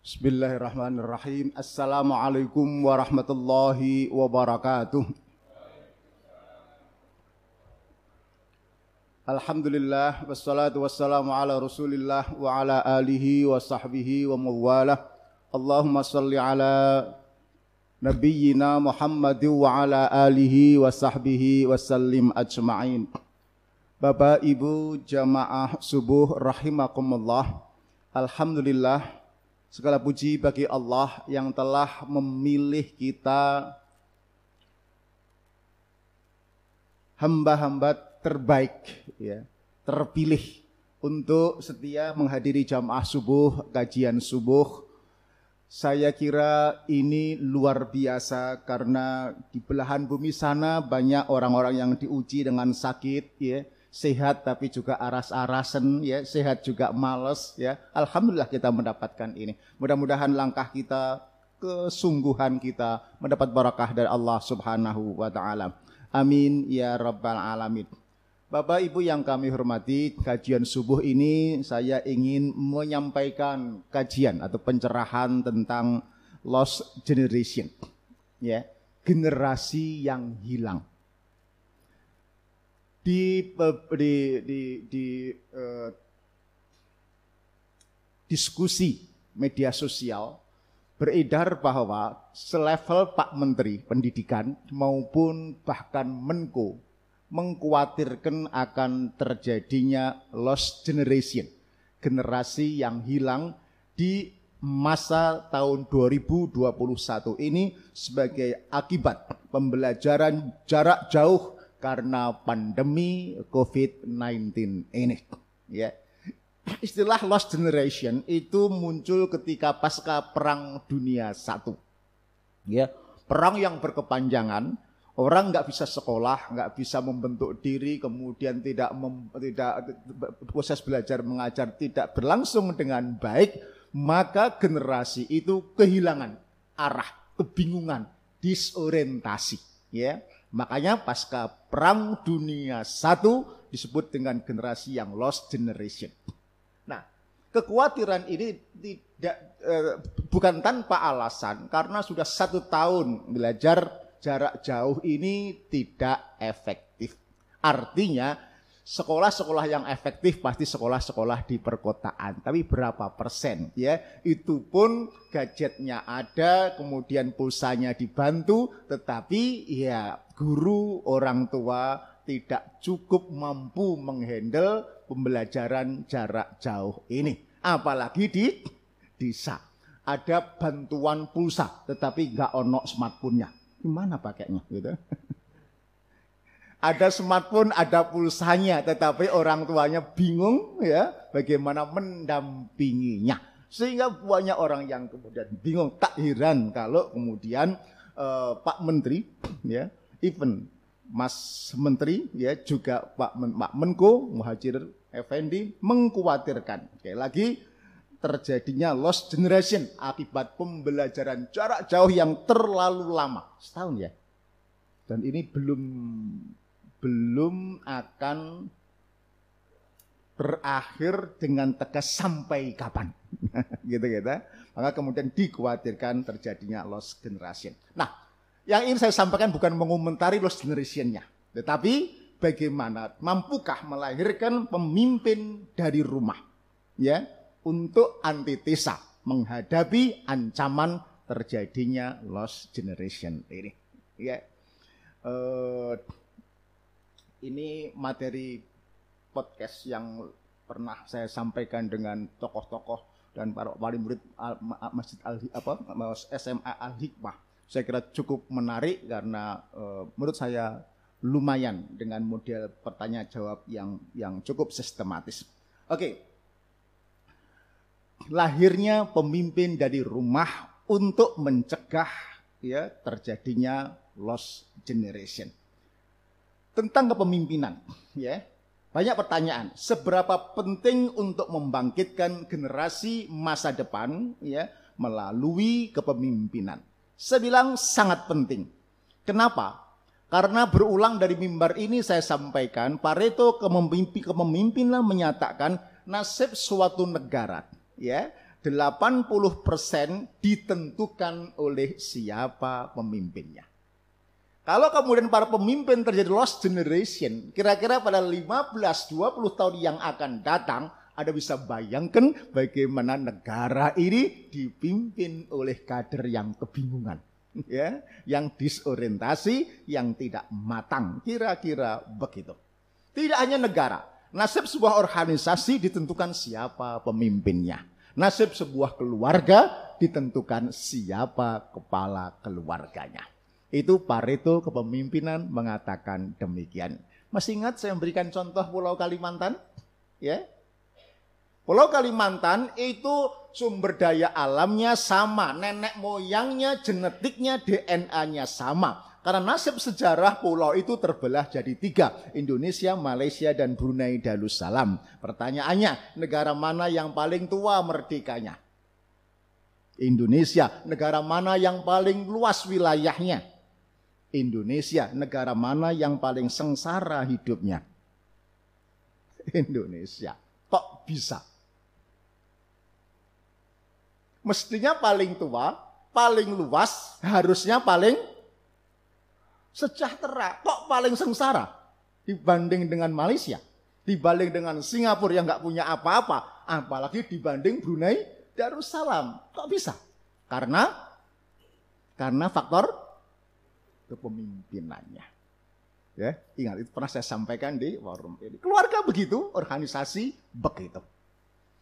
Bismillahirrahmanirrahim. Assalamualaikum warahmatullahi wabarakatuh. Alhamdulillah wassalatu wassalamu ala Rasulillah wa ala alihi wa sahbihi wa mawalah. Allahumma salli ala nabiyyina Muhammad wa ala alihi wa sahbihi wa sallim ajma'in. Bapak Ibu jamaah subuh rahimakumullah. Alhamdulillah, segala puji bagi Allah yang telah memilih kita hamba-hamba terbaik, ya, terpilih untuk setia menghadiri jamaah subuh, kajian subuh. Saya kira ini luar biasa karena di belahan bumi sana banyak orang-orang yang diuji dengan sakit, ya, sehat tapi juga aras-arasan, ya, sehat juga males, ya. Alhamdulillah kita mendapatkan ini. Mudah-mudahan langkah kita, kesungguhan kita mendapat barakah dari Allah Subhanahu wa taala. Amin ya rabbal alamin. Bapak Ibu yang kami hormati, kajian subuh ini saya ingin menyampaikan kajian atau pencerahan tentang lost generation, ya, generasi yang hilang. Di diskusi media sosial beredar bahwa selevel Pak Menteri Pendidikan maupun bahkan Menko mengkhawatirkan akan terjadinya lost generation, generasi yang hilang di masa tahun 2021 ini sebagai akibat pembelajaran jarak jauh karena pandemi COVID-19 ini, ya. Istilah lost generation itu muncul ketika pasca Perang Dunia I, ya. Perang yang berkepanjangan, orang nggak bisa sekolah, nggak bisa membentuk diri, kemudian tidak proses belajar mengajar tidak berlangsung dengan baik, maka generasi itu kehilangan arah, kebingungan, disorientasi, ya. Makanya pasca Perang Dunia I disebut dengan generasi yang lost generation. Nah, kekhawatiran ini bukan tanpa alasan, karena sudah 1 tahun belajar jarak jauh ini tidak efektif. Artinya sekolah-sekolah yang efektif pasti sekolah-sekolah di perkotaan. Tapi berapa persen, ya? Itu pun gadgetnya ada, kemudian pulsanya dibantu, tetapi ya guru, orang tua tidak cukup mampu menghandle pembelajaran jarak jauh ini. Apalagi di desa. Ada bantuan pulsa, tetapi nggak ono smartphone-nya. Gimana pakainya gitu? Ada smartphone, ada pulsanya, tetapi orang tuanya bingung, ya, bagaimana mendampinginya. Sehingga banyak orang yang kemudian bingung. Tak heran kalau kemudian Pak Menteri, ya, even Mas Menteri, ya, juga Pak Menko Muhadjir Effendi mengkhawatirkan sekali lagi terjadinya lost generation akibat pembelajaran jarak jauh yang terlalu lama, setahun, ya. Dan ini belum akan berakhir dengan tegas sampai kapan. Gitu. Maka kemudian dikhawatirkan terjadinya lost generation. Nah, yang ingin saya sampaikan bukan mengomentari lost generation-nya, tetapi bagaimana mampukah melahirkan pemimpin dari rumah, ya, untuk antitesa menghadapi ancaman terjadinya lost generation ini, ya. Ini materi podcast yang pernah saya sampaikan dengan tokoh-tokoh dan para wali murid Masjid SMA Al-Hikmah. Saya kira cukup menarik karena menurut saya lumayan dengan model pertanyaan jawab yang cukup sistematis. Oke. Lahirnya pemimpin dari rumah untuk mencegah, ya, terjadinya lost generation. Tentang kepemimpinan, ya, banyak pertanyaan. Seberapa penting untuk membangkitkan generasi masa depan, ya, melalui kepemimpinan? Saya bilang sangat penting. Kenapa? Karena berulang dari mimbar ini saya sampaikan, Pareto kepemimpinan menyatakan nasib suatu negara, ya, 80% ditentukan oleh siapa pemimpinnya. Kalau kemudian para pemimpin terjadi lost generation, kira-kira pada 15-20 tahun yang akan datang, Anda bisa bayangkan bagaimana negara ini dipimpin oleh kader yang kebingungan, ya, yang disorientasi, yang tidak matang, kira-kira begitu. Tidak hanya negara, nasib sebuah organisasi ditentukan siapa pemimpinnya. Nasib sebuah keluarga ditentukan siapa kepala keluarganya. Itu Pareto kepemimpinan mengatakan demikian. Masih ingat saya memberikan contoh Pulau Kalimantan? Ya. Pulau Kalimantan itu sumber daya alamnya sama, nenek moyangnya, genetiknya, DNA-nya sama. Karena nasib sejarah pulau itu terbelah jadi 3, Indonesia, Malaysia, dan Brunei Darussalam. Pertanyaannya, negara mana yang paling tua merdekanya? Indonesia. Negara mana yang paling luas wilayahnya? Indonesia. Negara mana yang paling sengsara hidupnya? Indonesia. Kok bisa? Mestinya paling tua, paling luas, harusnya paling sejahtera. Kok paling sengsara dibanding dengan Malaysia, dibanding dengan Singapura yang nggak punya apa-apa, apalagi dibanding Brunei Darussalam. Kok bisa? Karena faktor kepemimpinannya. Ya, ingat itu pernah saya sampaikan di forum ini. Keluarga begitu, organisasi begitu.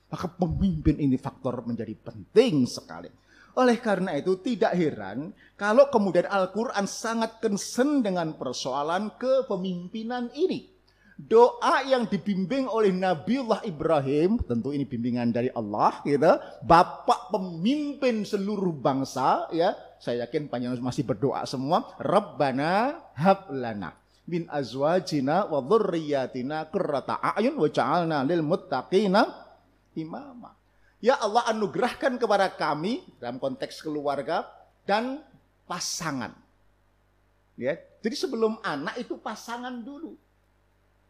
Maka pemimpin ini faktor menjadi penting sekali. Oleh karena itu tidak heran kalau kemudian Al-Quran sangat concern dengan persoalan kepemimpinan ini. Doa yang dibimbing oleh Nabiullah Ibrahim, tentu ini bimbingan dari Allah, gitu. Bapak pemimpin seluruh bangsa, ya. Saya yakin panjang masih berdoa semua. Rabbana hablana min azwajina wa dzurriyyatina qurrata a'yun waj'alna lil muttaqina imama. Ya Allah, anugerahkan kepada kami dalam konteks keluarga dan pasangan. Ya, jadi sebelum anak itu pasangan dulu.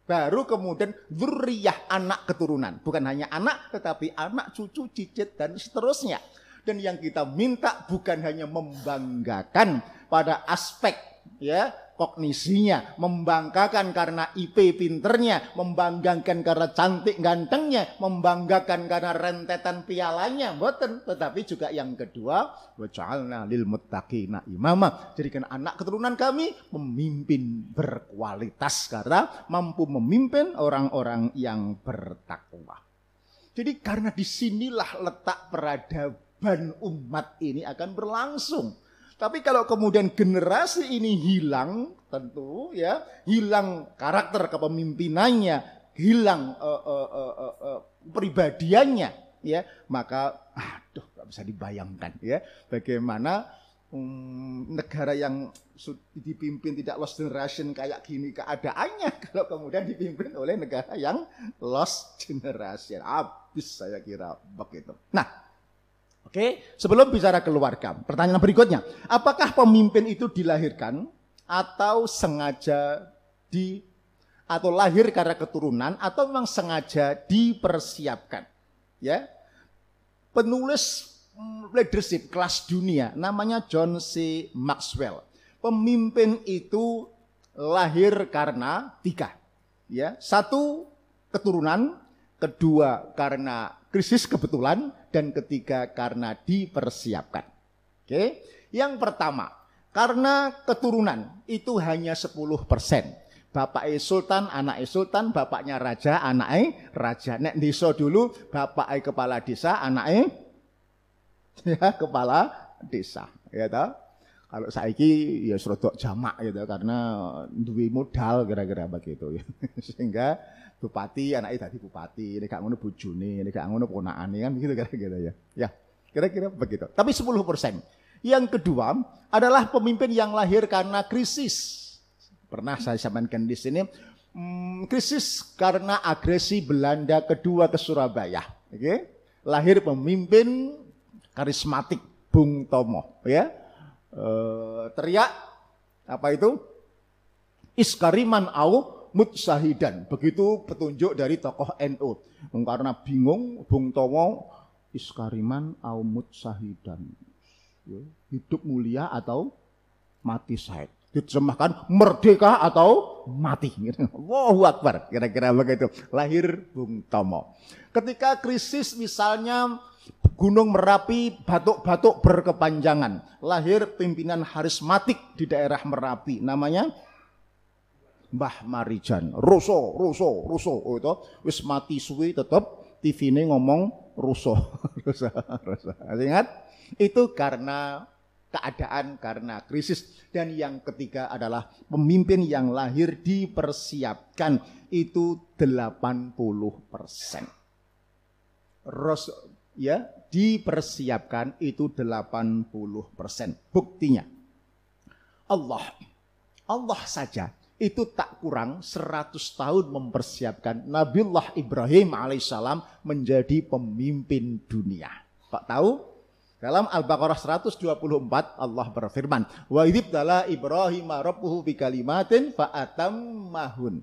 Baru kemudian dzurriyah, anak keturunan. Bukan hanya anak tetapi anak, cucu, cicit dan seterusnya. Dan yang kita minta bukan hanya membanggakan pada aspek ya kognisinya, membanggakan karena IP pinternya, membanggakan karena cantik gantengnya, membanggakan karena rentetan pialanya, boten. Tetapi juga yang kedua, waj'alna lil muttaqina imama. Jadikan anak keturunan kami pemimpin berkualitas karena mampu memimpin orang-orang yang bertakwa. Jadi karena disinilah letak peradaban umat ini akan berlangsung. Tapi kalau kemudian generasi ini hilang, tentu ya, hilang karakter kepemimpinannya, hilang pribadiannya, ya, maka gak bisa dibayangkan ya bagaimana negara yang dipimpin tidak lost generation kayak gini keadaannya kalau kemudian dipimpin oleh negara yang lost generation. Habis saya kira begitu. Nah, oke, sebelum bicara keluarga, pertanyaan berikutnya, apakah pemimpin itu dilahirkan atau sengaja atau lahir karena keturunan atau memang sengaja dipersiapkan? Ya, penulis leadership kelas dunia namanya John C. Maxwell. Pemimpin itu lahir karena 3, ya, 1 keturunan, kedua karena krisis kebetulan, dan ketiga karena dipersiapkan. Oke, yang pertama karena keturunan itu hanya 10%. Bapaknya sultan, anaknya sultan, bapaknya raja, anaknya raja. Nek desa dulu bapaknya kepala desa, anaknya ya kepala desa, ya toh. Kalau saiki ya serodok jamak gitu karena duwe modal kira-kira begitu ya. Sehingga bupati anaknya dadi bupati, nek gak ngono bojone, nek gak ngono ponakane kan gitu kira-kira ya. Ya, kira-kira begitu. Tapi 10%. Yang kedua adalah pemimpin yang lahir karena krisis. Pernah saya sampaikan di sini, krisis karena agresi Belanda kedua ke Surabaya. Oke? Lahir pemimpin karismatik Bung Tomo, ya. Teriak apa itu? Iskariman au mutsahidan. Begitu petunjuk dari tokoh NU. Karena bingung, Bung Tomo iskariman aumut sahidan. Ya, hidup mulia atau mati syahid. Diterjemahkan merdeka atau mati. Allahu Akbar. Kira-kira begitu. Lahir Bung Tomo. Ketika krisis misalnya Gunung Merapi batuk-batuk berkepanjangan. Lahir pimpinan harismatik di daerah Merapi. Namanya Mbah Marijan. Ruso. Oh, itu wis mati suwi tetap TV-ne ngomong Ruso. Ingat? Itu karena keadaan, karena krisis. Dan yang ketiga adalah pemimpin yang lahir dipersiapkan itu 80%. Ya, dipersiapkan itu 80%. Buktinya Allah saja itu tak kurang 100 tahun mempersiapkan Nabiullah Ibrahim alaihissalam menjadi pemimpin dunia. Pak tahu? Dalam Al-Baqarah 124 Allah berfirman, "Wa idzibtala Ibrahim rabbuhu bikalimatin fa atammahun."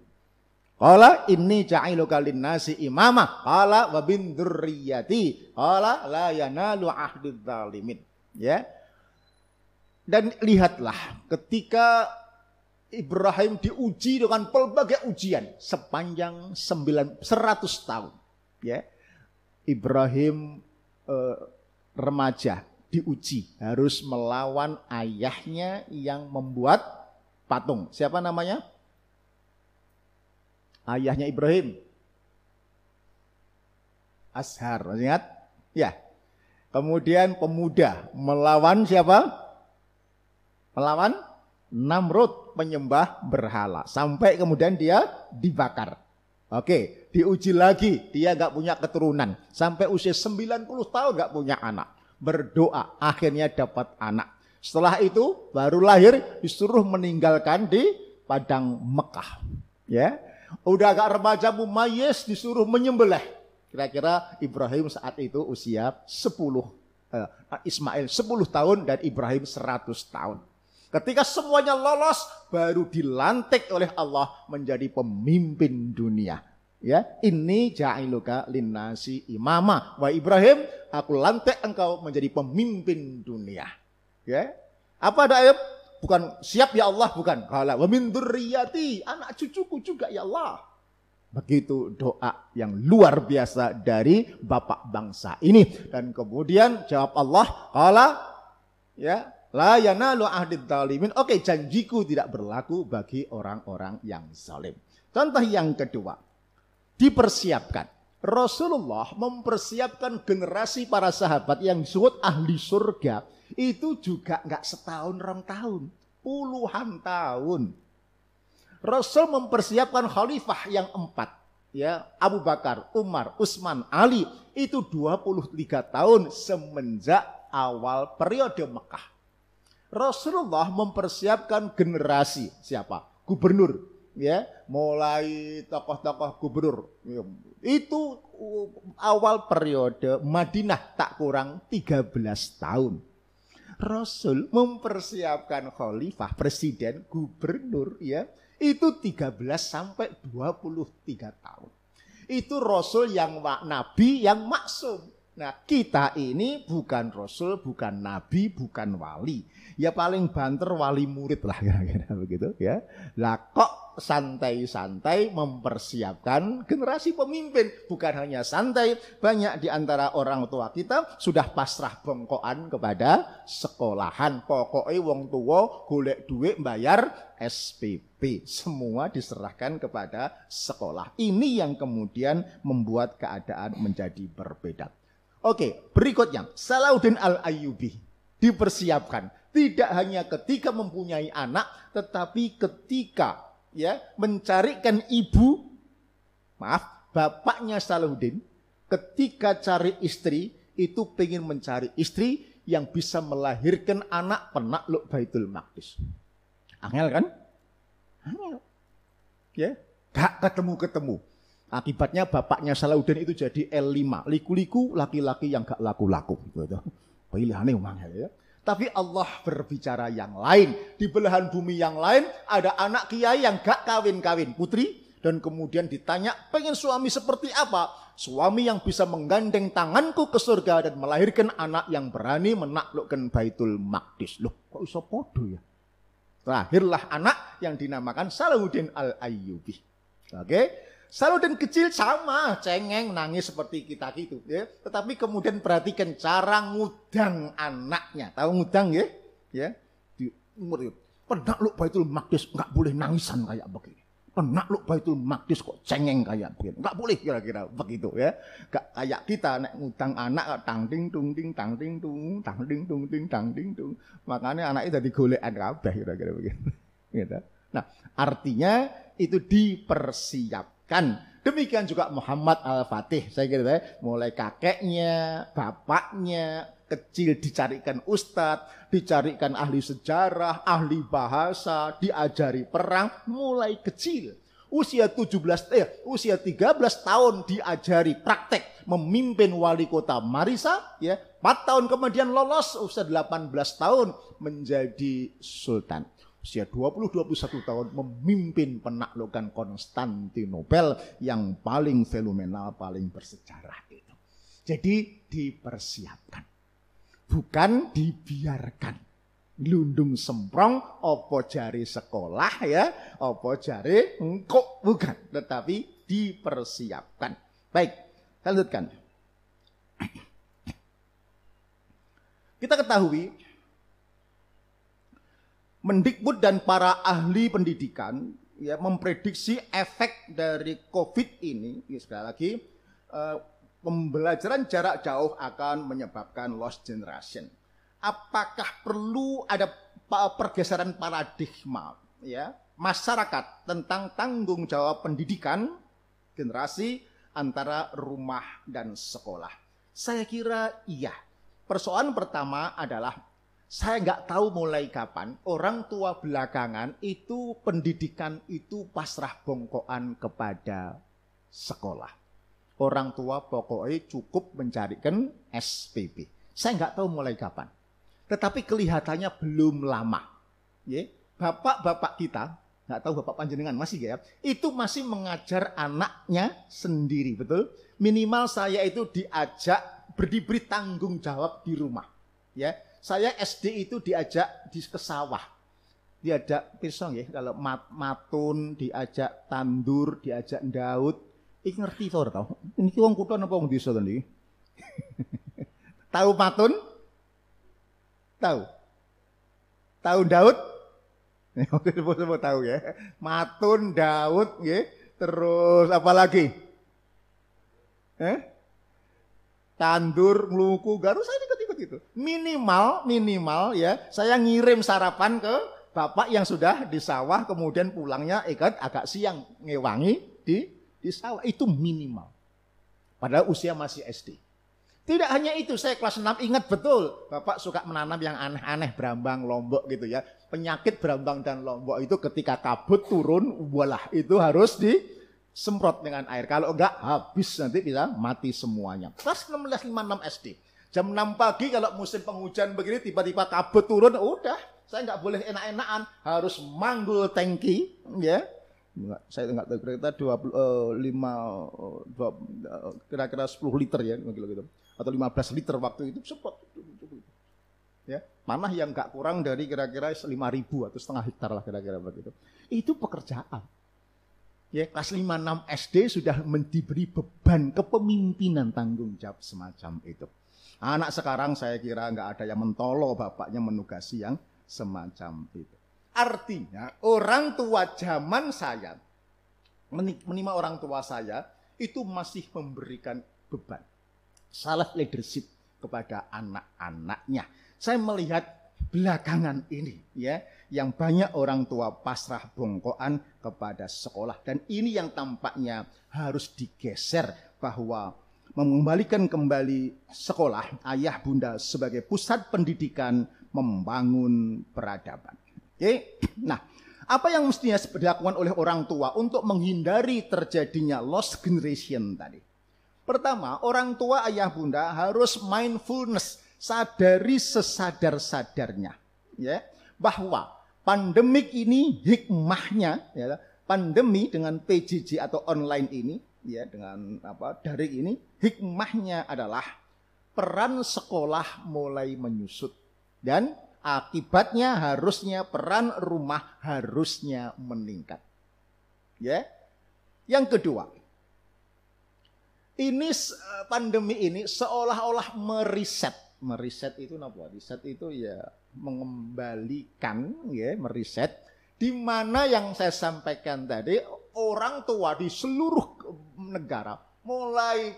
Qala inni ja'iluka lin-nasi imama. Qala wa bin dzurriyyati. Qala la yanalu ahdidz zalimin. Ya. Dan lihatlah ketika Ibrahim diuji dengan pelbagai ujian sepanjang 100 tahun. Ya. Ibrahim remaja diuji harus melawan ayahnya yang membuat patung. Siapa namanya? Ayahnya Ibrahim. Azhar, masih ingat? Ya. Kemudian pemuda melawan siapa? Melawan Namrud, penyembah berhala. Sampai kemudian dia dibakar. Oke, diuji lagi, dia gak punya keturunan. Sampai usia 90 tahun gak punya anak. Berdoa, akhirnya dapat anak. Setelah itu baru lahir, disuruh meninggalkan di padang Mekah. Ya, udah agak remaja mumayyiz, disuruh menyembelih. Kira-kira Ibrahim saat itu usia 10. Ismail 10 tahun dan Ibrahim 100 tahun. Ketika semuanya lolos, baru dilantik oleh Allah menjadi pemimpin dunia. Ya, ini ja'iluka linnasi imama. Wa Ibrahim, aku lantik engkau menjadi pemimpin dunia. Ya, apa ada ayat? Bukan siap ya Allah, bukan. Qala wa min dzurriyyati, anak cucuku juga ya Allah. Begitu doa yang luar biasa dari bapak bangsa ini. Dan kemudian jawab Allah, qala ya la yanalu ahdidz zalimin. Oke, janjiku tidak berlaku bagi orang-orang yang zalim. Contoh yang kedua, dipersiapkan. Rasulullah mempersiapkan generasi para sahabat yang disebut ahli surga. Itu juga nggak setahun, 2 tahun, puluhan tahun. Rasul mempersiapkan khalifah yang 4. Ya, Abu Bakar, Umar, Utsman, Ali. Itu 23 tahun semenjak awal periode Mekah. Rasulullah mempersiapkan generasi siapa? Gubernur, ya, mulai tokoh-tokoh gubernur. Itu awal periode Madinah tak kurang 13 tahun. Rasul mempersiapkan khalifah, presiden, gubernur, ya, itu 13 sampai 23 tahun. Itu Rasul yang nabi yang maksum. Nah, kita ini bukan Rasul, bukan Nabi, bukan wali. Ya paling banter wali murid lah kira-kira begitu ya. Lah kok santai-santai mempersiapkan generasi pemimpin. Bukan hanya santai, banyak di antara orang tua kita sudah pasrah bengkokan kepada sekolahan. Pokoknya wong tua golek duit bayar SPP. Semua diserahkan kepada sekolah. Ini yang kemudian membuat keadaan menjadi berbeda. Oke, berikutnya Salahuddin Al-Ayyubi dipersiapkan tidak hanya ketika mempunyai anak, tetapi ketika ya mencarikan bapaknya Salahuddin ketika cari istri itu pengen mencari istri yang bisa melahirkan anak penakluk Baitul Maqdis. Angel kan? Angel. Ya, gak ketemu-ketemu. Akibatnya bapaknya Salahuddin itu jadi L5. Liku-liku laki-laki yang gak laku-laku. Pilihannya umangnya ya. Tapi Allah berbicara yang lain. Di belahan bumi yang lain ada anak kiai yang gak kawin-kawin. Putri Dan kemudian ditanya, pengen suami seperti apa? Suami yang bisa menggandeng tanganku ke surga dan melahirkan anak yang berani menaklukkan Baitul Maqdis. Loh, kok iso podo ya? Lahirlah anak yang dinamakan Salahuddin Al-Ayyubi. Oke, Salahuddin kecil sama, cengeng, nangis seperti kita gitu. Ya. Tetapi kemudian perhatikan cara ngudang anaknya. Tahu ngudang ya? Ya, di umur itu. Penakluk Baitul Maqdis nggak boleh nangisan kayak begini. Penakluk Baitul Maqdis kok cengeng kayak begini. Nggak boleh kira-kira begitu ya. Nggak kayak kita nek ngudang anak tang ting tung ting tang ting tung tang ting tung ting tang ting tung. Makanya anaknya jadi golekan kabeh kira-kira begitu. Gitu. Nah, artinya itu dipersiapkan. Demikian juga Muhammad Al-Fatih. Saya kira mulai kakeknya, bapaknya, kecil dicarikan ustadz, dicarikan ahli sejarah, ahli bahasa, diajari perang mulai kecil. Usia 13 tahun diajari praktek memimpin wali kota Marisa, ya. 4 tahun kemudian lolos, usia 18 tahun menjadi sultan. Usia 20-21 tahun memimpin penaklukan Konstantinopel yang paling fenomenal, paling bersejarah itu. Jadi dipersiapkan. Bukan dibiarkan. Lundung semprong, opo jari sekolah ya, opo jari engkok, bukan. Tetapi dipersiapkan. Baik, kita lanjutkan. Kita ketahui, Mendikbud dan para ahli pendidikan ya memprediksi efek dari COVID ini, ya, sekali lagi, pembelajaran jarak jauh akan menyebabkan lost generation. Apakah perlu ada pergeseran paradigma ya masyarakat tentang tanggung jawab pendidikan generasi antara rumah dan sekolah? Saya kira iya. Persoalan pertama adalah saya nggak tahu mulai kapan orang tua belakangan itu pendidikan itu pasrah bongkoan kepada sekolah. Orang tua pokoknya cukup mencarikan SPP. Saya nggak tahu mulai kapan. Tetapi kelihatannya belum lama. Ya, bapak-bapak kita, nggak tahu bapak panjenengan masih ya, itu masih mengajar anaknya sendiri, betul? Minimal saya itu diajak berdiberi tanggung jawab di rumah. Ya, saya SD itu diajak ke sawah. Diajak pisang ya, kalau matun, diajak tandur, diajak ndaut. Iki ngerti to ora tau? Niki wong kutha napa wong desa to niki? Tahu matun? Tahu. Tahu ndaut? Semua tahu ya. Matun, ndaut nggih. Terus apa lagi? Tandur, ngluku, garus saya ikut itu. Minimal ya, saya ngirim sarapan ke bapak yang sudah di sawah, kemudian pulangnya agak siang ngewangi di sawah, itu minimal. Padahal usia masih SD. Tidak hanya itu, saya kelas 6 ingat betul, bapak suka menanam yang aneh-aneh, berambang, lombok gitu ya. Penyakit berambang dan lombok itu ketika kabut turun, walah itu harus disemprot dengan air. Kalau enggak habis nanti bisa mati semuanya. Kelas 16, 56 SD. Jam 6 pagi kalau musim penghujan begini tiba-tiba kabut turun, udah saya nggak boleh enak-enakan, harus manggul tangki, ya. Saya nggak tahu kira-kira 10 liter ya, gitu. Atau 15 liter waktu itu sempat. Ya, mana yang nggak kurang dari kira-kira 5.000 atau setengah hektar lah kira-kira begitu. Itu pekerjaan. Ya, kelas 5-6 SD sudah diberi beban kepemimpinan tanggung jawab semacam itu. Anak sekarang saya kira nggak ada yang mentolo bapaknya menugasi yang semacam itu. Artinya orang tua zaman saya, minimal orang tua saya, itu masih memberikan beban self leadership kepada anak-anaknya. Saya melihat belakangan ini ya, yang banyak orang tua pasrah bongkoan kepada sekolah. Dan ini yang tampaknya harus digeser, bahwa mengembalikan kembali sekolah, ayah bunda sebagai pusat pendidikan, membangun peradaban. Oke, nah apa yang mestinya dilakukan oleh orang tua untuk menghindari terjadinya lost generation tadi? Pertama, orang tua ayah bunda harus mindfulness, sadari sesadar-sadarnya, ya, bahwa pandemik ini hikmahnya, ya, pandemi dengan PJJ atau online ini, ya dengan daring ini, hikmahnya adalah peran sekolah mulai menyusut dan akibatnya harusnya peran rumah harusnya meningkat. Ya. Yang kedua, ini pandemi ini seolah-olah meriset. Meriset itu apa? Riset itu ya mengembalikan, ya, meriset di mana yang saya sampaikan tadi, orang tua di seluruh negara mulai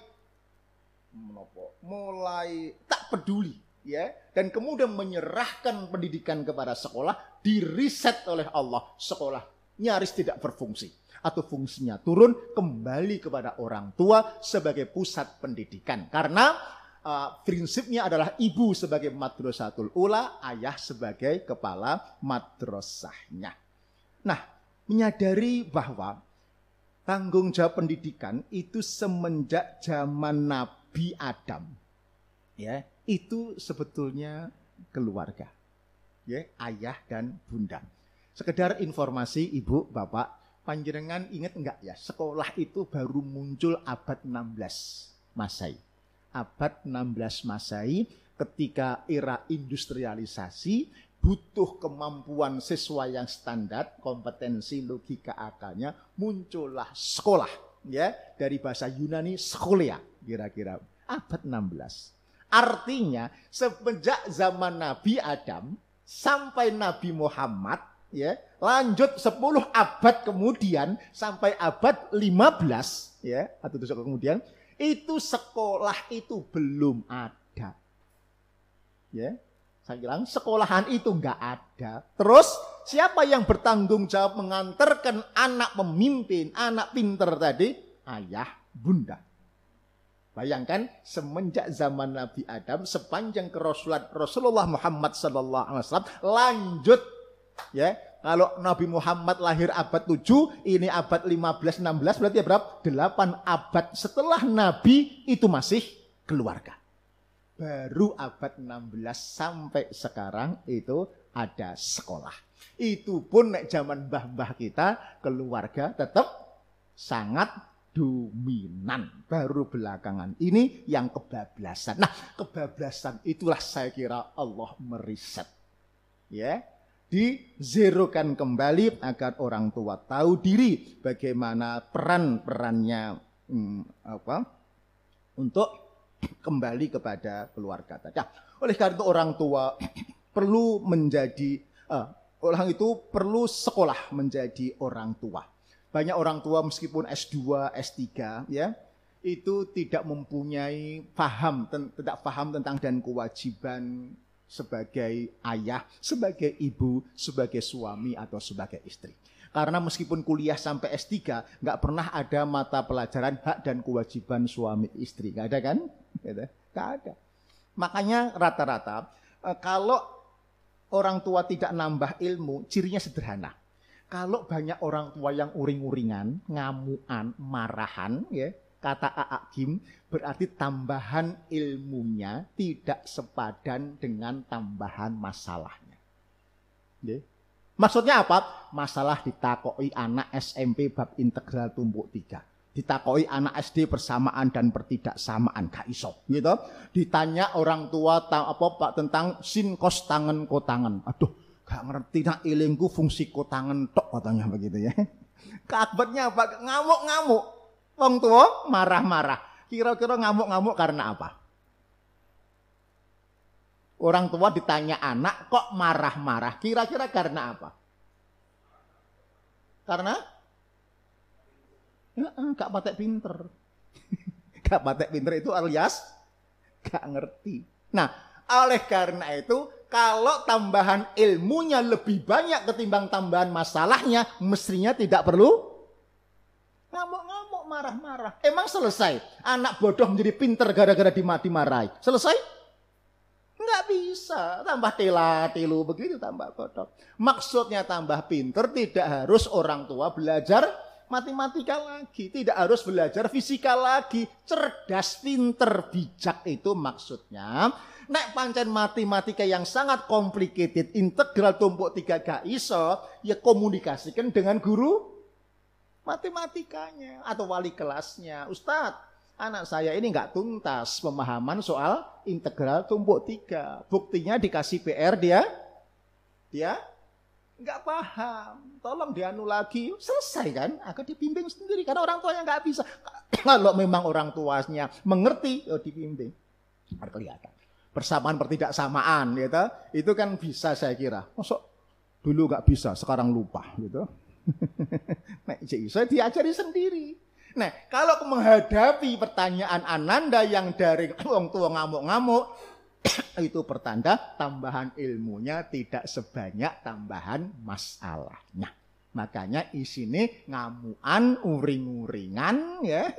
tak peduli, ya, dan kemudian menyerahkan pendidikan kepada sekolah, diriset oleh Allah, sekolah nyaris tidak berfungsi atau fungsinya turun, kembali kepada orang tua sebagai pusat pendidikan. Karena prinsipnya adalah ibu sebagai madrasatul ula, ayah sebagai kepala madrasahnya. Nah, menyadari bahwa tanggung jawab pendidikan itu semenjak zaman Nabi Adam, ya, itu sebetulnya keluarga, ya, ayah dan bunda. Sekedar informasi ibu, bapak, panjenengan ingat enggak ya, sekolah itu baru muncul abad 16 Masehi. Abad 16 Masehi, ketika era industrialisasi, butuh kemampuan siswa yang standar, kompetensi logika akalnya, muncullah sekolah, ya, dari bahasa Yunani skolia, kira-kira abad 16. Artinya semenjak zaman Nabi Adam sampai Nabi Muhammad, ya, lanjut 10 abad kemudian sampai abad 15, ya, atau tusuk kemudian, itu sekolah itu belum ada. Ya, saya bilang sekolahan itu enggak ada. Terus siapa yang bertanggung jawab mengantarkan anak pemimpin, anak pinter tadi? Ayah, bunda. Bayangkan semenjak zaman Nabi Adam sepanjang kerasulan Rasulullah Muhammad SAW lanjut, ya. Kalau Nabi Muhammad lahir abad 7, ini abad 15-16, berarti berapa? 8 abad setelah Nabi itu masih keluarga. Baru abad 16 sampai sekarang itu ada sekolah. Itu pun nek zaman mbah-mbah kita, keluarga tetap sangat dominan. Baru belakangan ini yang kebablasan. Nah, kebablasan itulah saya kira Allah meriset. Ya. Dizerokan kembali agar orang tua tahu diri bagaimana perannya untuk kembali kepada keluarga. Nah, oleh karena itu orang tua perlu menjadi orang itu perlu sekolah menjadi orang tua. Banyak orang tua meskipun S2, S3, ya, itu tidak mempunyai tidak paham tentang dan kewajiban sebagai ayah, sebagai ibu, sebagai suami atau sebagai istri. Karena meskipun kuliah sampai S3, nggak pernah ada mata pelajaran hak dan kewajiban suami istri. Nggak ada kan? Nggak ada. Makanya rata-rata kalau orang tua tidak nambah ilmu, cirinya sederhana. Kalau banyak orang tua yang uring-uringan, ngamuan, marahan, ya, kata Aa Kim, berarti tambahan ilmunya tidak sepadan dengan tambahan masalahnya. Ya. Maksudnya apa? Masalah ditakoi anak SMP bab integral tumpuk 3. Ditakoi anak SD persamaan dan pertidaksamaan, gak iso, gitu. Ditanya orang tua tentang sin kos tangan kotangan. Aduh, gak ngerti nak ilingku fungsi kotangan tok katanya begitu ya. Keakbatnya apa? Ngamuk-ngamuk. Wong tua marah-marah. Kira-kira ngamuk-ngamuk karena apa? Orang tua ditanya anak kok marah-marah. Kira-kira karena apa? Karena gak patek pinter. Gak patek pinter itu alias gak ngerti. Nah, oleh karena itu, kalau tambahan ilmunya lebih banyak ketimbang tambahan masalahnya, mestinya tidak perlu ngamuk-ngamuk, marah-marah. Emang selesai? Anak bodoh menjadi pinter gara-gara dimarahi. Selesai? Nggak bisa. Tambah tela-telu begitu, tambah bodoh. Maksudnya tambah pinter tidak harus orang tua belajar matematika lagi. Tidak harus belajar fisika lagi. Cerdas, pinter, bijak itu maksudnya. Nek pancen matematika yang sangat complicated, integral tumpuk 3 gak iso, ya komunikasikan dengan guru matematikanya atau wali kelasnya. Ustadz, anak saya ini nggak tuntas pemahaman soal integral tumpuk 3. Buktinya dikasih PR dia nggak paham. Tolong dianu lagi, selesai kan? Akan dibimbing sendiri karena orang tuanya nggak bisa. Kalau memang orang tuanya mengerti, dibimbing. Harus kelihatan. Persamaan pertidaksamaan, gitu. Itu kan bisa saya kira. Masuk dulu nggak bisa, sekarang lupa, gitu. Nah, saya diajari sendiri. Nah, kalau menghadapi pertanyaan Ananda yang dari orang tua ngamuk-ngamuk, itu pertanda tambahan ilmunya tidak sebanyak tambahan masalahnya. Makanya isine ngamuan, uring-uringan, ya.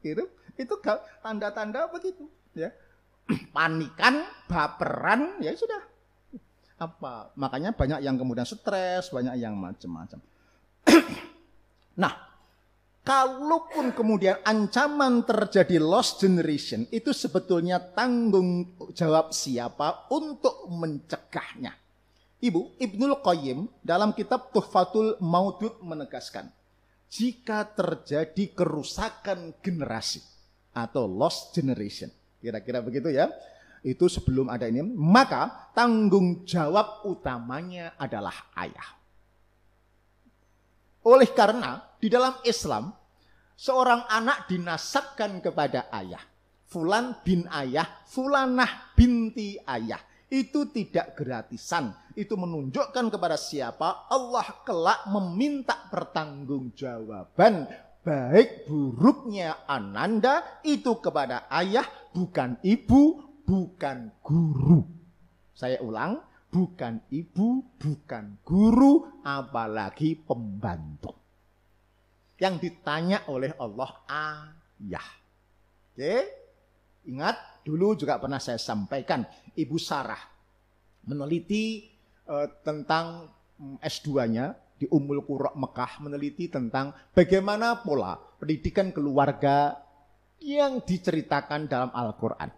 Itu tanda-tanda begitu, ya. Panikan, baperan, ya sudah. Apa? Makanya banyak yang kemudian stres, banyak yang macam-macam. Nah, kalaupun kemudian ancaman terjadi lost generation, itu sebetulnya tanggung jawab siapa untuk mencegahnya. Ibnul Qayyim dalam kitab Tuhfatul Maudud menegaskan, jika terjadi kerusakan generasi atau lost generation, kira-kira begitu ya, itu sebelum ada ini, maka tanggung jawab utamanya adalah ayah. Oleh karena di dalam Islam, seorang anak dinasabkan kepada ayah. Fulan bin ayah, fulanah binti ayah. Itu tidak gratisan. Itu menunjukkan kepada siapa Allah kelak meminta pertanggungjawaban baik buruknya Ananda itu kepada ayah, bukan ibu, bukan guru. Saya ulang, bukan ibu, bukan guru, apalagi pembantu. Yang ditanya oleh Allah ayah. Oke? Ingat, dulu juga pernah saya sampaikan, Ibu Sarah meneliti tentang S2-nya di Ummul Qura Mekah, meneliti tentang bagaimana pola pendidikan keluarga yang diceritakan dalam Al-Qur'an.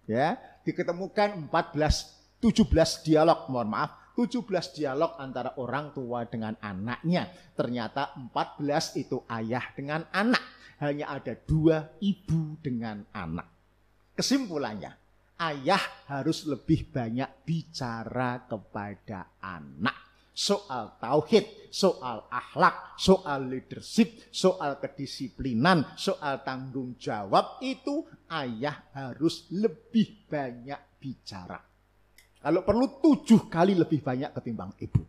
Ya, diketemukan 17 dialog, mohon maaf, 17 dialog antara orang tua dengan anaknya. Ternyata 14 itu ayah dengan anak. Hanya ada 2 ibu dengan anak. Kesimpulannya, ayah harus lebih banyak bicara kepada anak. Soal tauhid, soal akhlak, soal leadership, soal kedisiplinan, soal tanggung jawab, itu ayah harus lebih banyak bicara. Kalau perlu 7 kali lebih banyak ketimbang ibu.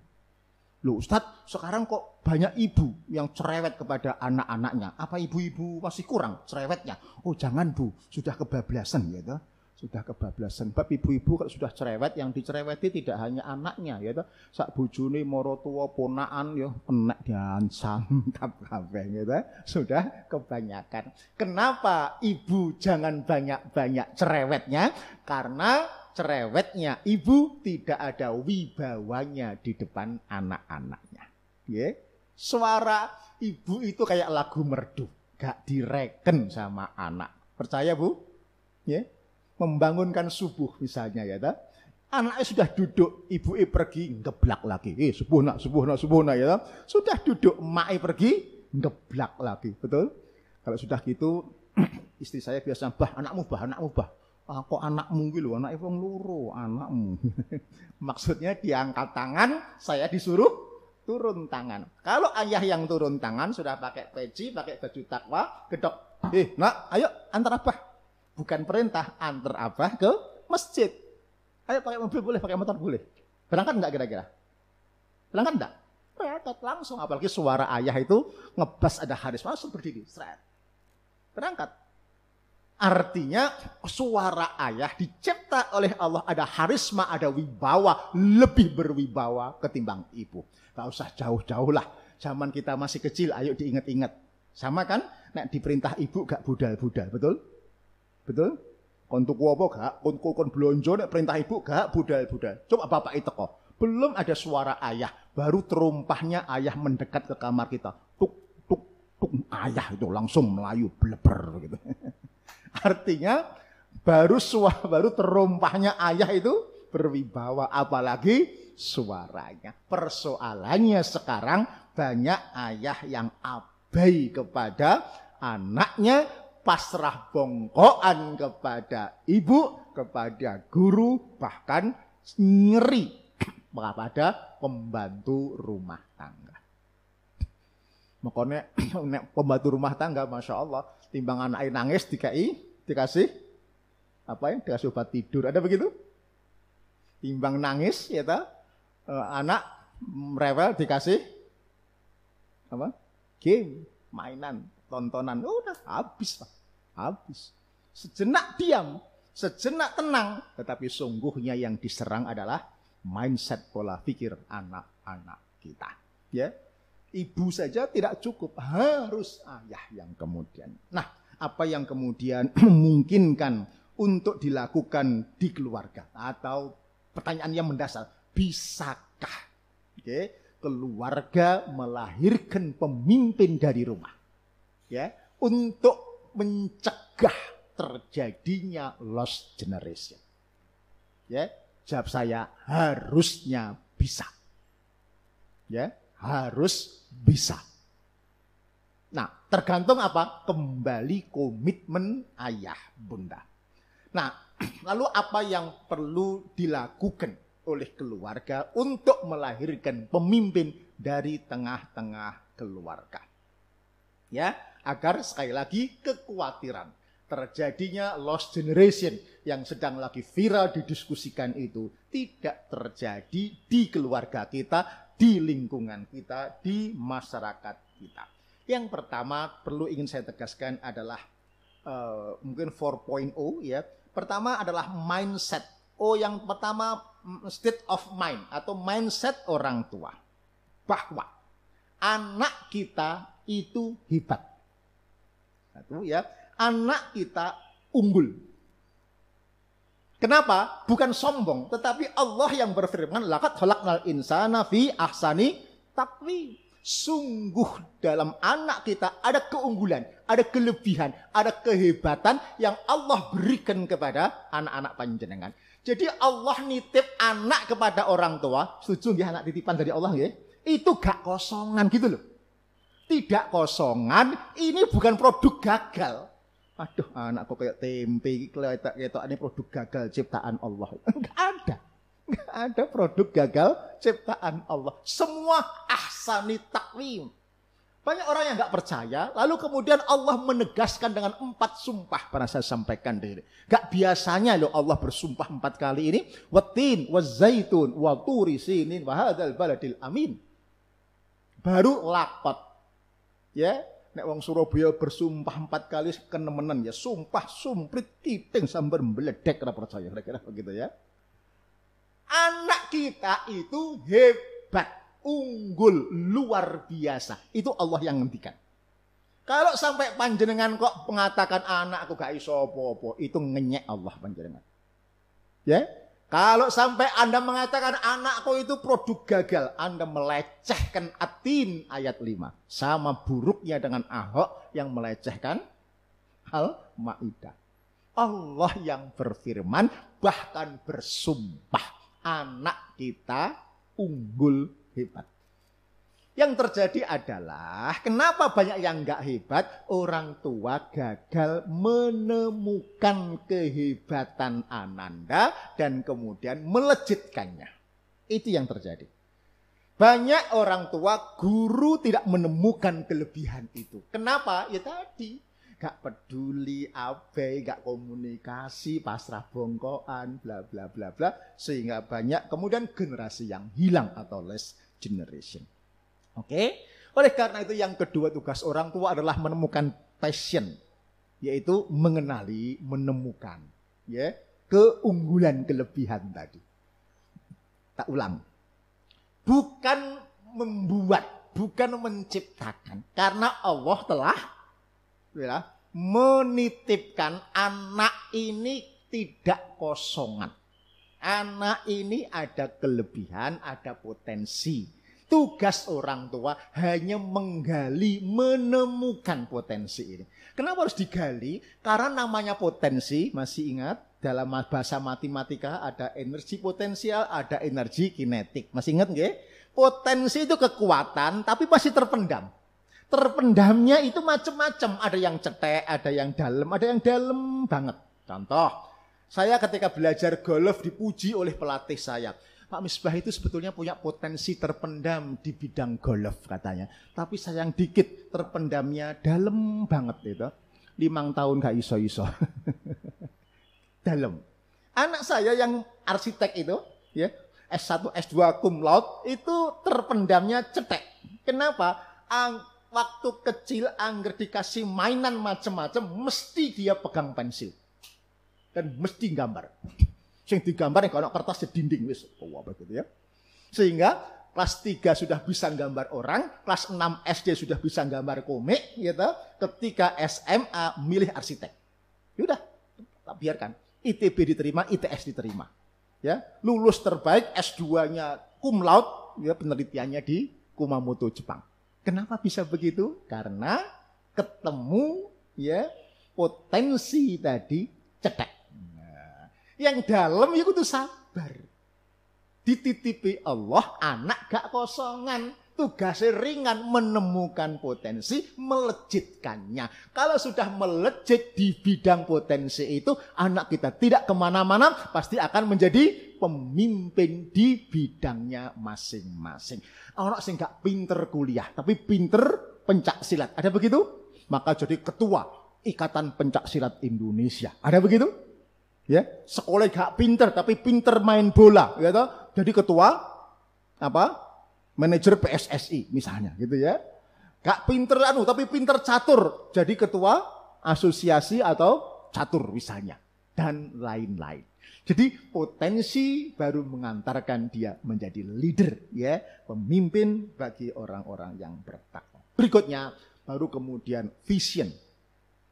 Loh Ustadz, sekarang kok banyak ibu yang cerewet kepada anak-anaknya. Apa ibu-ibu masih kurang cerewetnya? Oh jangan Bu, sudah kebablasan gitu. Sudah kebablasan. Sebab ibu-ibu kalau sudah cerewet, yang dicereweti tidak hanya anaknya gitu. Sak bojone mara tuwa ponaan ya enek diancam kabeh gitu. Sudah kebanyakan. Kenapa ibu jangan banyak-banyak cerewetnya? Karena cerewetnya ibu tidak ada wibawanya di depan anak-anaknya. Ya. Suara ibu itu kayak lagu merdu, gak direken sama anak. Percaya Bu? Ya. Membangunkan subuh misalnya ya, anaknya sudah duduk, ibu pergi ngeblak lagi, subuh nak ya, sudah duduk, emak pergi ngeblak lagi, betul? Kalau sudah gitu, istri saya biasa, anakmu bah. Kok anakmu gitu, anaknya wong loro, anakmu. Maksudnya diangkat tangan, saya disuruh turun tangan. Kalau ayah yang turun tangan sudah pakai peci, pakai baju takwa, gedok, nak, ayo antar abah. Bukan perintah, antar abah ke masjid. Ayo pakai mobil boleh, pakai motor boleh. Berangkat enggak kira-kira? Berangkat enggak? Berangkat langsung. Apalagi suara ayah itu ngebas ada haris, langsung berdiri. Seret. Berangkat. Artinya suara ayah dicipta oleh Allah, ada harisma, ada wibawa, lebih berwibawa ketimbang ibu. Gak usah jauh-jauh lah. Zaman kita masih kecil, ayo diingat-ingat. Sama kan? Nek diperintah ibu gak budal-budal, betul? Betul? Kon tuku apa gak? Kon blonjo nek perintah ibu gak budal-budal. Coba bapak itu kok. Belum ada suara ayah, baru terumpahnya ayah mendekat ke kamar kita. Tuk tuk tuk, ayah itu langsung melayu bleber gitu. Artinya baru terumpahnya ayah itu berwibawa, apalagi suaranya. Persoalannya sekarang banyak ayah yang abai kepada anaknya, pasrah bongkoan kepada ibu, kepada guru, bahkan ngeri kepada pembantu rumah tangga. Makanya pembantu rumah tangga, masya Allah, timbang anaknya nangis dikasih apa ya? Dikasih obat tidur, ada begitu? Timbang nangis, ya ta, anak rewel dikasih apa? Game, mainan, tontonan, udah habis Pak. Habis. Sejenak diam, sejenak tenang, tetapi sungguhnya yang diserang adalah mindset pola pikir anak-anak kita. Ya, ibu saja tidak cukup, harus ayah yang kemudian. Nah, apa yang kemudian memungkinkan untuk dilakukan di keluarga? Atau pertanyaan yang mendasar, bisakah keluarga melahirkan pemimpin dari rumah, ya, untuk mencegah terjadinya lost generation? Ya, jawab saya, harusnya bisa. Ya, harus bisa. Nah, tergantung apa? Kembali komitmen ayah bunda. Nah, lalu apa yang perlu dilakukan oleh keluarga untuk melahirkan pemimpin dari tengah-tengah keluarga? Ya, agar sekali lagi kekhawatiran terjadinya lost generation yang sedang lagi viral didiskusikan itu tidak terjadi di keluarga kita, di lingkungan kita, di masyarakat kita. Yang pertama perlu ingin saya tegaskan adalah mungkin 4.0 ya. Pertama adalah mindset. Yang pertama state of mind atau mindset orang tua, bahwa anak kita itu hebat. Satu ya, anak kita unggul. Kenapa? Bukan sombong, tetapi Allah yang berfirman, laqad khalaqnal insana fi ahsani taqwim. Sungguh dalam anak kita ada keunggulan, ada kelebihan, ada kehebatan yang Allah berikan kepada anak-anak panjenengan. Jadi Allah nitip anak kepada orang tua, setuju nggih anak titipan dari Allah nggih? Itu gak kosongan gitu loh. Tidak kosongan, ini bukan produk gagal. Aduh, anakku kayak tempe, ketok ini produk gagal ciptaan Allah. Enggak ada. Enggak ada produk gagal ciptaan Allah. Semua ahsani takwim. Banyak orang yang enggak percaya, lalu kemudian Allah menegaskan dengan 4 sumpah. Pernah saya sampaikan di sini. Enggak biasanya loh Allah bersumpah 4 kali ini. Watin, wazaitun, waturi sinin, wahadal baladil amin. Baru lakot. Ya, nek wong Surabaya bersumpah 4 kali kenemenan ya, sumpah sumprit kiting sambar meledek, ora percaya kira-kira begitu ya. Anak kita itu hebat, unggul, luar biasa. Itu Allah yang ngendikan. Kalau sampai panjenengan kok mengatakan anakku gak iso apa-apa, itu ngenyek Allah panjenengan. Ya? Kalau sampai Anda mengatakan anakku itu produk gagal, Anda melecehkan At-Tin ayat 5. Sama buruknya dengan Ahok yang melecehkan Al-Maidah. Allah yang berfirman, bahkan bersumpah, anak kita unggul hebat. Yang terjadi adalah, kenapa banyak yang enggak hebat? Orang tua gagal menemukan kehebatan Ananda dan kemudian melejitkannya. Itu yang terjadi. Banyak orang tua, guru tidak menemukan kelebihan itu. Kenapa? Ya tadi, gak peduli, abai, gak komunikasi, pasrah bongkoan, bla bla bla bla, sehingga banyak kemudian generasi yang hilang atau lost generation. Oke, oleh karena itu yang kedua tugas orang tua adalah menemukan passion, yaitu mengenali, menemukan, ya, keunggulan kelebihan tadi. Tak ulang, bukan membuat, bukan menciptakan, karena Allah telah menitipkan anak ini tidak kosongan. Anak ini ada kelebihan, ada potensi. Tugas orang tua hanya menggali, menemukan potensi ini. Kenapa harus digali? Karena namanya potensi, masih ingat? Dalam bahasa matematika ada energi potensial, ada energi kinetik. Masih ingat nggih? Potensi itu kekuatan, tapi masih terpendam. terpendamnya itu macam-macam. Ada yang cetek, ada yang dalam banget. Contoh, saya ketika belajar golf dipuji oleh pelatih saya. Pak Misbah itu sebetulnya punya potensi terpendam di bidang golf katanya. Tapi sayang dikit terpendamnya dalam banget itu. 5 tahun gak iso-iso. Dalam. Anak saya yang arsitek itu, ya, S1, S2 cum laude itu terpendamnya cetek. Kenapa? Waktu kecil angger dikasih mainan macam-macam, mesti dia pegang pensil. Dan mesti gambar. Yang digambar yang kalau kertas di dinding wis apa gitu ya. Sehingga kelas 3 sudah bisa gambar orang, kelas 6 SD sudah bisa gambar komik gitu. Ketika SMA milih arsitek. Yaudah, tak biarkan. ITB diterima, ITS diterima. Ya, lulus terbaik S2-nya cum laude, ya penelitiannya di Kumamoto, Jepang. Kenapa bisa begitu? Karena ketemu ya potensi tadi cetek. Yang dalam ya kudu sabar. Dititipi Allah anak gak kosongan. Tugasnya ringan menemukan potensi, melejitkannya. Kalau sudah melejit di bidang potensi itu, anak kita tidak kemana-mana, pasti akan menjadi pemimpin di bidangnya masing-masing. Anak sing gak pinter kuliah, tapi pinter pencak silat. Ada begitu? Maka jadi ketua Ikatan Pencak Silat Indonesia. Ada begitu? Ya, sekolah gak pinter tapi pinter main bola, gitu. Jadi ketua manajer PSSI misalnya, gitu ya. Gak pinter tapi pinter catur, jadi ketua asosiasi atau catur misalnya, dan lain-lain. Jadi potensi baru mengantarkan dia menjadi leader, ya, pemimpin bagi orang-orang yang bertakwa. Berikutnya baru kemudian vision,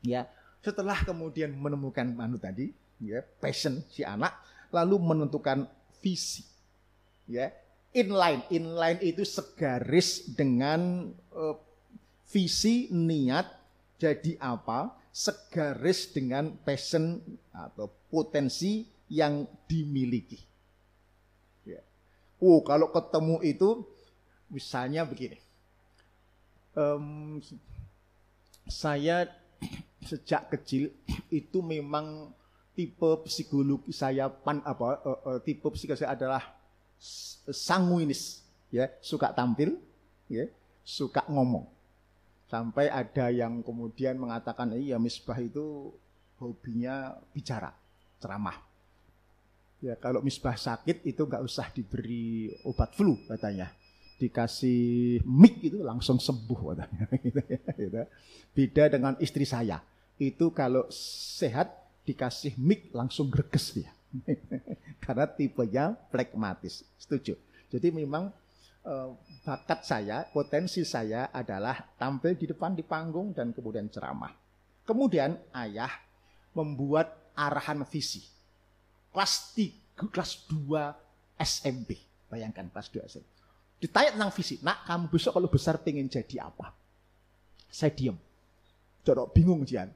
ya. Setelah kemudian menemukan tadi, ya, passion si anak, lalu menentukan visi, ya. Inline itu segaris dengan visi, niat, jadi apa, segaris dengan passion atau potensi yang dimiliki. Ya. Kalau ketemu itu, misalnya begini, saya sejak kecil itu memang tipe psikologi saya tipe psikologi saya adalah sanguinis, ya, suka tampil, ya, suka ngomong. Sampai ada yang kemudian mengatakan, iya Misbah itu hobinya bicara, ceramah. Ya, kalau Misbah sakit itu nggak usah diberi obat flu katanya, dikasih mic itu langsung sembuh katanya. Beda dengan istri saya, itu kalau sehat dikasih mic langsung greges dia. Karena tipenya pragmatis. Setuju. Jadi memang bakat saya, potensi saya adalah tampil di depan di panggung dan kemudian ceramah. Kemudian ayah membuat arahan visi. Kelas 2 SMP. Bayangkan kelas 2 SMP. Ditanya tentang visi. Nak, kamu besok kalau besar pengen jadi apa? Saya diam. Jorok bingung Jian.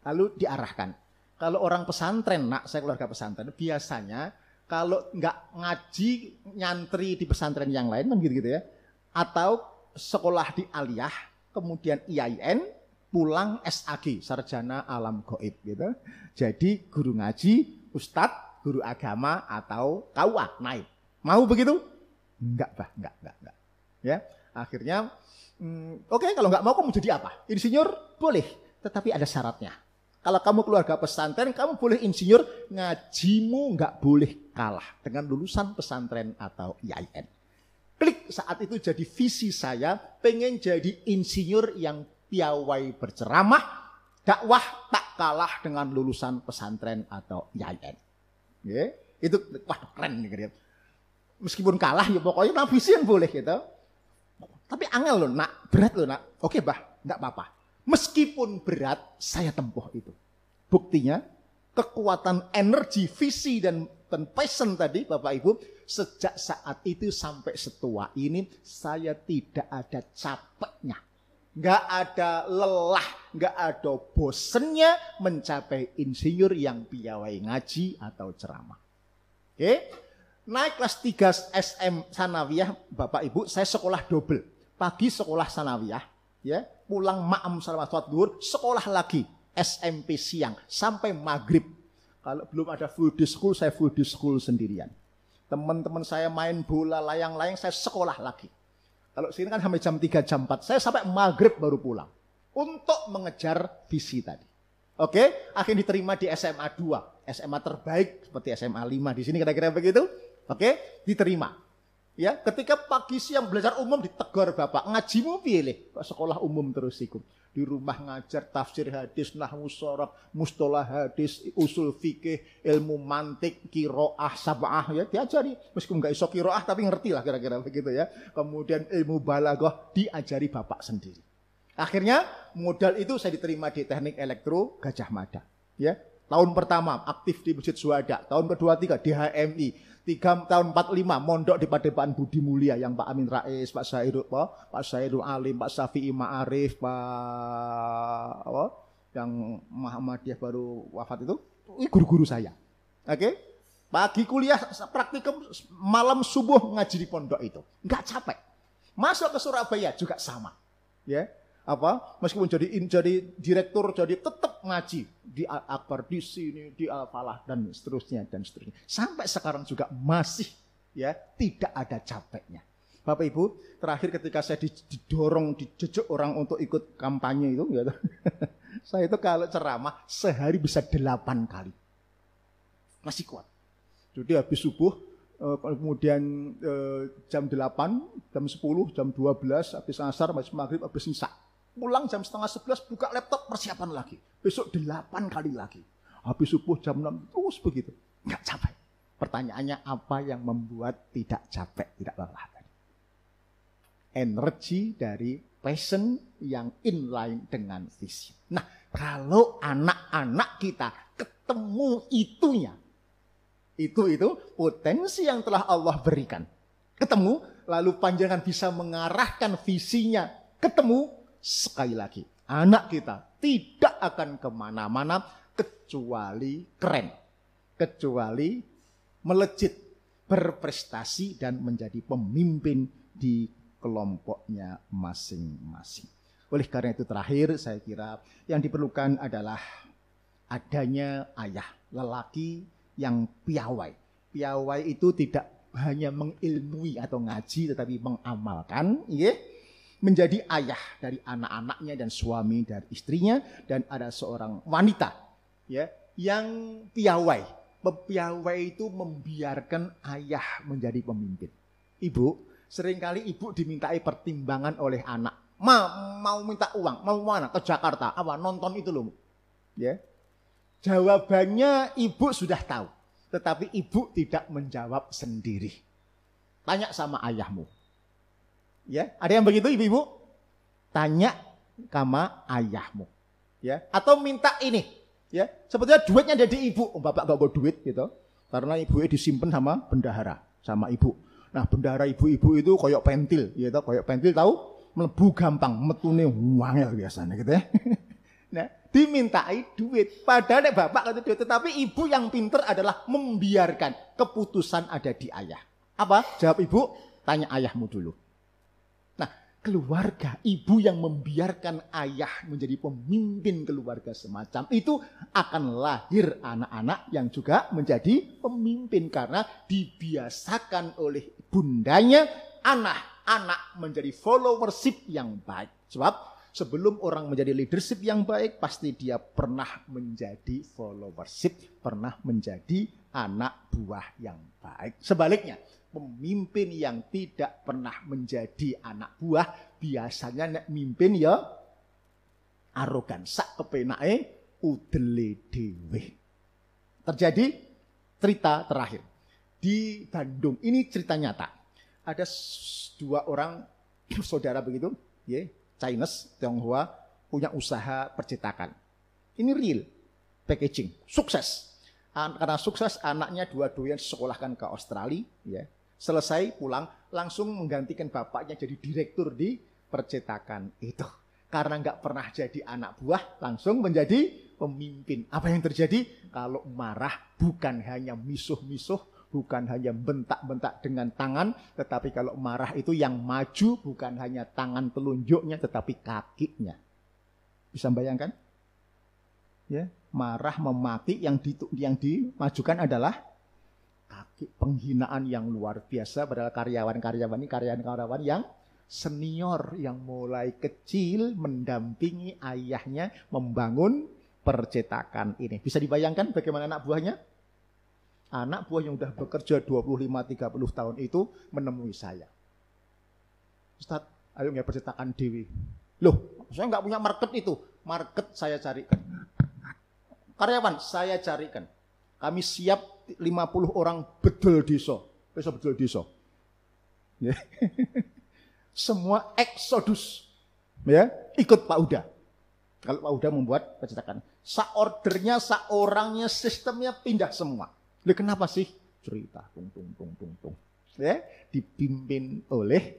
Lalu diarahkan. Kalau orang pesantren, nak, saya keluarga pesantren, biasanya kalau nggak ngaji nyantri di pesantren yang lain kan gitu ya, atau sekolah di aliyah, kemudian IAIN, pulang SAG, sarjana alam gaib gitu. Jadi guru ngaji, ustadz, guru agama atau KUA naik. Mau begitu? Enggak. Ya, akhirnya oke, kalau nggak mau kamu jadi apa? Insinyur boleh, tetapi ada syaratnya. Kalau kamu keluarga pesantren, kamu boleh insinyur, ngajimu nggak boleh kalah dengan lulusan pesantren atau IAIN. Klik, saat itu jadi visi saya, pengen jadi insinyur yang piawai berceramah, dakwah tak kalah dengan lulusan pesantren atau IAIN. Ya, itu wah keren nih. Meskipun kalah ya pokoknya visi yang boleh gitu. Tapi angel loh nak, berat loh nak. Oke bah, nggak apa-apa. Meskipun berat, saya tempuh itu. Buktinya, kekuatan energi, visi, dan passion tadi, Bapak Ibu, sejak saat itu sampai setua ini, saya tidak ada capeknya. Nggak ada lelah, nggak ada bosennya mencapai insinyur yang piawai ngaji atau ceramah. Oke, naik kelas 3 SM Sanawiyah, Bapak Ibu, saya sekolah double. Pagi sekolah Sanawiyah, Ya, pulang ma'am sholat duhur, sekolah lagi SMP siang sampai maghrib. Kalau belum ada full day school, saya full day school sendirian. Teman-teman saya main bola layang-layang, saya sekolah lagi. Kalau sini kan sampai jam 3, jam 4, saya sampai maghrib baru pulang. Untuk mengejar visi tadi. Oke, akhirnya diterima di SMA 2. SMA terbaik seperti SMA 5 di sini kira-kira begitu. Oke, diterima. Ya, ketika pagi siang belajar umum ditegur bapak, ngajimu piye kok sekolah umum terus ikut. Di rumah ngajar tafsir hadis, nahwu sharaf, mustalah hadis, usul fikih, ilmu mantik, qiraah, sab'ah ya diajari. Meskipun enggak iso qiraah tapi ngerti lah kira-kira begitu ya. Kemudian ilmu balaghah diajari bapak sendiri. Akhirnya modal itu saya diterima di Teknik Elektro Gajah Mada. Ya, tahun pertama aktif di Masjid Suhada, tahun kedua 3 di HMI. 3 tahun 45 mondok di Padepokan Budi Mulia yang Pak Amin Rais, Pak Sairul Alim, Pak Syafi'i Ma'arif, yang Muhammadiyah baru wafat itu guru-guru saya. Oke? Pagi kuliah praktikum, malam subuh ngaji di pondok itu. Enggak capek. Masuk ke Surabaya juga sama. Ya. Meskipun jadi direktur, jadi tetap ngaji di Al-Akbar, di sini, di Al-Falah dan seterusnya. Sampai sekarang juga masih ya tidak ada capeknya. Bapak Ibu, terakhir ketika saya didorong, dijejuk orang untuk ikut kampanye itu, ya, saya itu kalau ceramah sehari bisa 8 kali. Masih kuat. Jadi habis subuh, kemudian jam 8, jam 10, jam 12, habis asar, habis maghrib, habis isya. Pulang jam setengah 11, buka laptop, persiapan lagi. Besok 8 kali lagi. Habis subuh jam 6, terus begitu. Nggak capek. Pertanyaannya apa yang membuat tidak capek, tidak lelah tadi? Energi dari passion yang inline dengan visi. Nah, kalau anak-anak kita ketemu itunya, itu potensi yang telah Allah berikan. Ketemu, lalu panjangan bisa mengarahkan visinya. Ketemu, sekali lagi, anak kita tidak akan kemana-mana kecuali keren. Kecuali melejit, berprestasi dan menjadi pemimpin di kelompoknya masing-masing. Oleh karena itu terakhir saya kira yang diperlukan adalah adanya ayah lelaki yang piawai. Piawai itu tidak hanya mengilmui atau ngaji tetapi mengamalkan, ya. Menjadi ayah dari anak-anaknya dan suami dari istrinya, dan ada seorang wanita ya yang piawai. Piawai itu membiarkan ayah menjadi pemimpin. Ibu, seringkali ibu dimintai pertimbangan oleh anak. Mau minta uang, mau mana? Ke Jakarta. Nonton itu loh. Ya. Jawabannya ibu sudah tahu, tetapi ibu tidak menjawab sendiri. Tanya sama ayahmu. Ya, ada yang begitu ibu-ibu? Tanya sama ayahmu. Ya, atau minta ini. Ya, sebetulnya duitnya ada di ibu. Bapak gak bawa duit gitu. Karena ibunya disimpan sama bendahara, sama ibu. Nah, bendahara ibu-ibu itu koyok pentil, gitu. Koyok pentil tahu? Melebu gampang, metune wangel biasanya gitu ya. Nah, dimintai duit. Padahal bapak kata duit, tetapi ibu yang pinter adalah membiarkan keputusan ada di ayah. Apa? Jawab ibu, tanya ayahmu dulu. Keluarga, ibu yang membiarkan ayah menjadi pemimpin keluarga semacam itu akan lahir anak-anak yang juga menjadi pemimpin karena dibiasakan oleh bundanya anak-anak menjadi followership yang baik. Sebab sebelum orang menjadi leadership yang baik pasti dia pernah menjadi followership, pernah menjadi anak buah yang baik. Sebaliknya, pemimpin yang tidak pernah menjadi anak buah biasanya nek mimpin ya arogan, sak kepenake udele dhewe. Terjadi cerita terakhir di Bandung. Ini cerita nyata. Ada 2 orang saudara begitu, ya, Chinese, Tionghoa, punya usaha percetakan. Ini real packaging, sukses. Karena sukses anaknya dua-duanya disekolahkan ke Australia, ya. Selesai pulang langsung menggantikan bapaknya jadi direktur di percetakan itu. Karena nggak pernah jadi anak buah langsung menjadi pemimpin. Apa yang terjadi? Kalau marah bukan hanya misuh-misuh, bukan hanya bentak-bentak dengan tangan, tetapi kalau marah itu yang maju bukan hanya tangan telunjuknya, tetapi kakinya. Bisa bayangkan? Ya, marah memaki yang dimajukan adalah kaki. Penghinaan yang luar biasa, padahal karyawan-karyawan ini karyawan-karyawan yang senior, yang mulai kecil mendampingi ayahnya membangun percetakan ini. Bisa dibayangkan bagaimana anak buahnya? Anak buah yang sudah bekerja 25-30 tahun itu menemui saya. Ustaz, ayo nggak percetakan dewi. Loh, saya nggak punya market itu. Market saya carikan. Karyawan saya carikan. Kami siap 50 orang bedol desa. Besok bedol desa. Ya. Semua eksodus. Ya, ikut Pak Uda. Kalau Pak Uda membuat percetakan. Sa-ordernya, sa-orangnya, sistemnya pindah semua. Loh, kenapa sih? Cerita tung. Ya, dipimpin oleh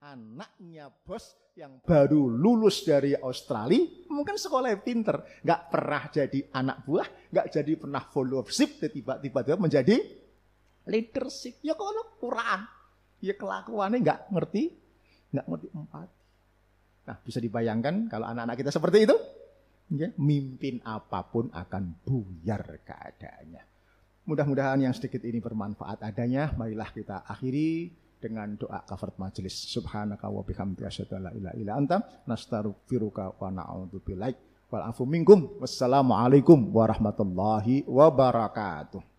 anaknya bos yang baru lulus dari Australia, mungkin sekolahnya pinter, nggak pernah jadi anak buah, nggak jadi pernah followership, tiba-tiba menjadi leadership. Ya kalau Quran, ya kelakuannya nggak ngerti empati. Nah, bisa dibayangkan kalau anak-anak kita seperti itu. Ya, mimpin apapun akan buyar keadaannya. Mudah-mudahan yang sedikit ini bermanfaat adanya. Marilah kita akhiri dengan doa kafaratul majelis. Subhanaka wa bihamdika asyhadu an la ilaha illa anta nastaghfiruka wa na'udzubillaik wal afu minkum. Wassalamualaikum warahmatullahi wabarakatuh.